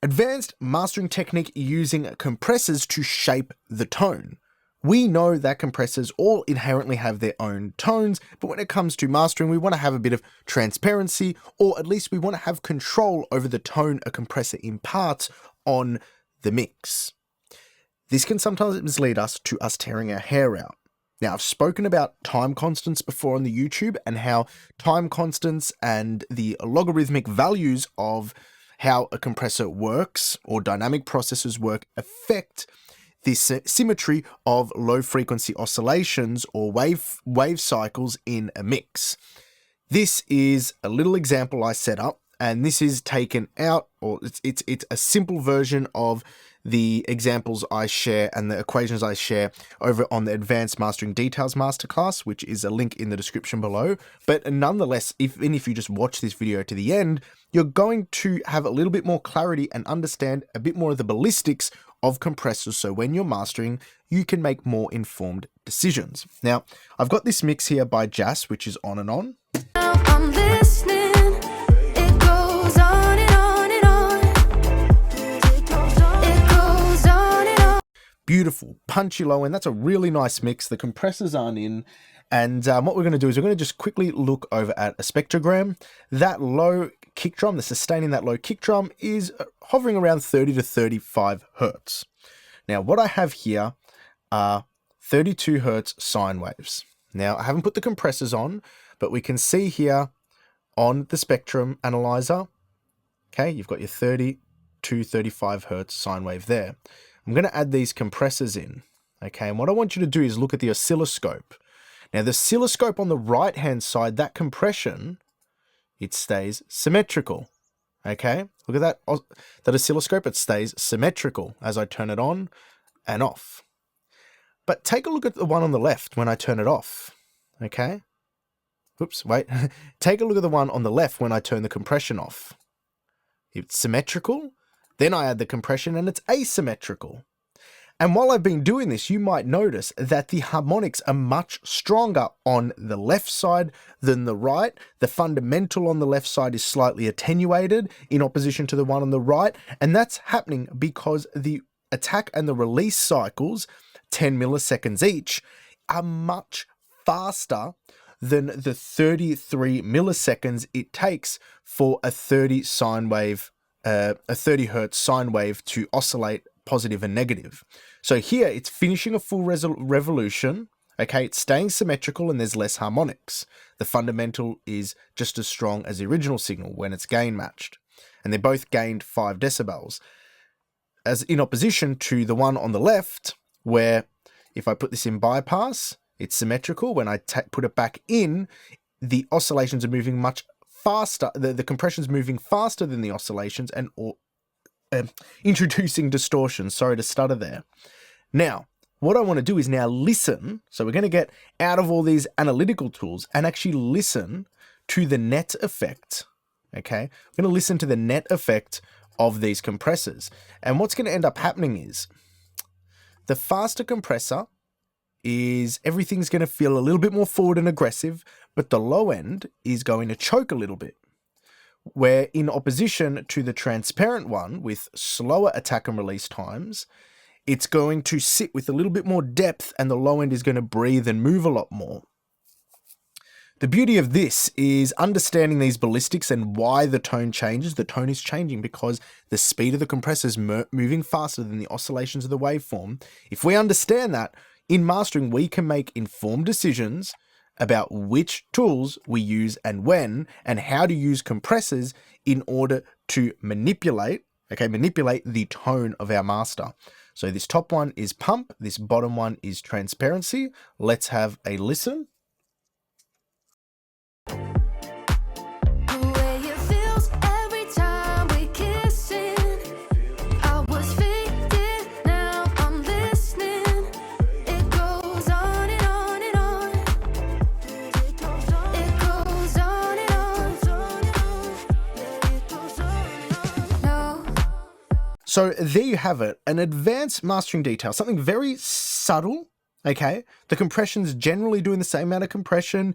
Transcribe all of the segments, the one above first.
Advanced mastering technique using compressors to shape the tone. We know that compressors all inherently have their own tones, but when it comes to mastering, we want to have a bit of transparency, or at least we want to have control over the tone a compressor imparts on the mix. This can sometimes lead us to us tearing our hair out. Now, I've spoken about time constants before on the YouTube and how time constants and the logarithmic values of how a compressor works or dynamic processes work affect the symmetry of low frequency oscillations or wave cycles in a mix. This is a little example I set up, and this is taken out, or it's a simple version of the examples I share and the equations I share over on the Advanced Mastering Details Masterclass, which is a link in the description below. But nonetheless, even if you just watch this video to the end, you're going to have a little bit more clarity and understand a bit more of the ballistics of compressors, so when you're mastering, you can make more informed decisions. Now, I've got this mix here by Jas, which is on and on. I'm listening. It goes on and on and on. It goes on and on. Beautiful, punchy low end. That's a really nice mix. The compressors aren't in. And what we're going to do is we're going to just quickly look over at a spectrogram. That low kick drum, the sustaining that low kick drum is hovering around 30 to 35 hertz. Now, what I have here are 32 hertz sine waves. Now, I haven't put the compressors on, but we can see here on the spectrum analyzer, okay, you've got your 30 to 35 hertz sine wave there. I'm going to add these compressors in, okay, and what I want you to do is look at the oscilloscope. Now, the oscilloscope on the right-hand side, that compression, it stays symmetrical, okay? Look at that oscilloscope, it stays symmetrical as I turn it on and off. But take a look at the one on the left when I turn it off, okay? Oops, wait. Take a look at the one on the left when I turn the compression off. It's symmetrical, then I add the compression and it's asymmetrical. And while I've been doing this, you might notice that the harmonics are much stronger on the left side than the right. The fundamental on the left side is slightly attenuated in opposition to the one on the right. And that's happening because the attack and the release cycles, 10 milliseconds each, are much faster than the 33 milliseconds it takes for a 30 hertz sine wave to oscillate positive and negative. So here it's finishing a full revolution, okay, it's staying symmetrical and there's less harmonics. The fundamental is just as strong as the original signal when it's gain matched. And they both gained 5 decibels. As in opposition to the one on the left, where if I put this in bypass, it's symmetrical. When I put it back in, the oscillations are moving much faster. The compression's moving faster than the oscillations and introducing distortion. Sorry to stutter there. Now, what I want to do is now listen. So we're going to get out of all these analytical tools and actually listen to the net effect. Okay, we're going to listen to the net effect of these compressors. And what's going to end up happening is the faster compressor is everything's going to feel a little bit more forward and aggressive, but the low end is going to choke a little bit. Where in opposition to the transparent one with slower attack and release times, it's going to sit with a little bit more depth and the low end is going to breathe and move a lot more. The beauty of this is understanding these ballistics and why the tone changes. The tone is changing because the speed of the compressor is moving faster than the oscillations of the waveform. If we understand that, in mastering, we can make informed decisions about which tools we use and when, and how to use compressors in order to manipulate the tone of our master. So this top one is pump, this bottom one is transparency. Let's have a listen. So there you have it, an advanced mastering detail, something very subtle, okay? The compression's generally doing the same amount of compression.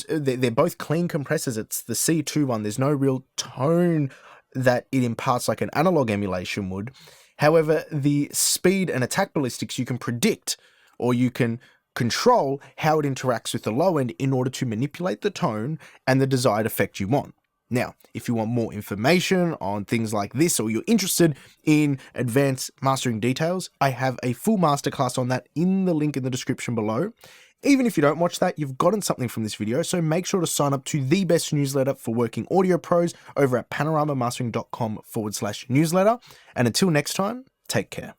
They're both clean compressors. It's the C2 one. There's no real tone that it imparts like an analog emulation would. However, the speed and attack ballistics you can predict, or you can control how it interacts with the low end in order to manipulate the tone and the desired effect you want. Now, if you want more information on things like this, or you're interested in advanced mastering details, I have a full masterclass on that in the link in the description below. Even if you don't watch that, you've gotten something from this video, so make sure to sign up to the best newsletter for working audio pros over at panoramamastering.com/newsletter. And until next time, take care.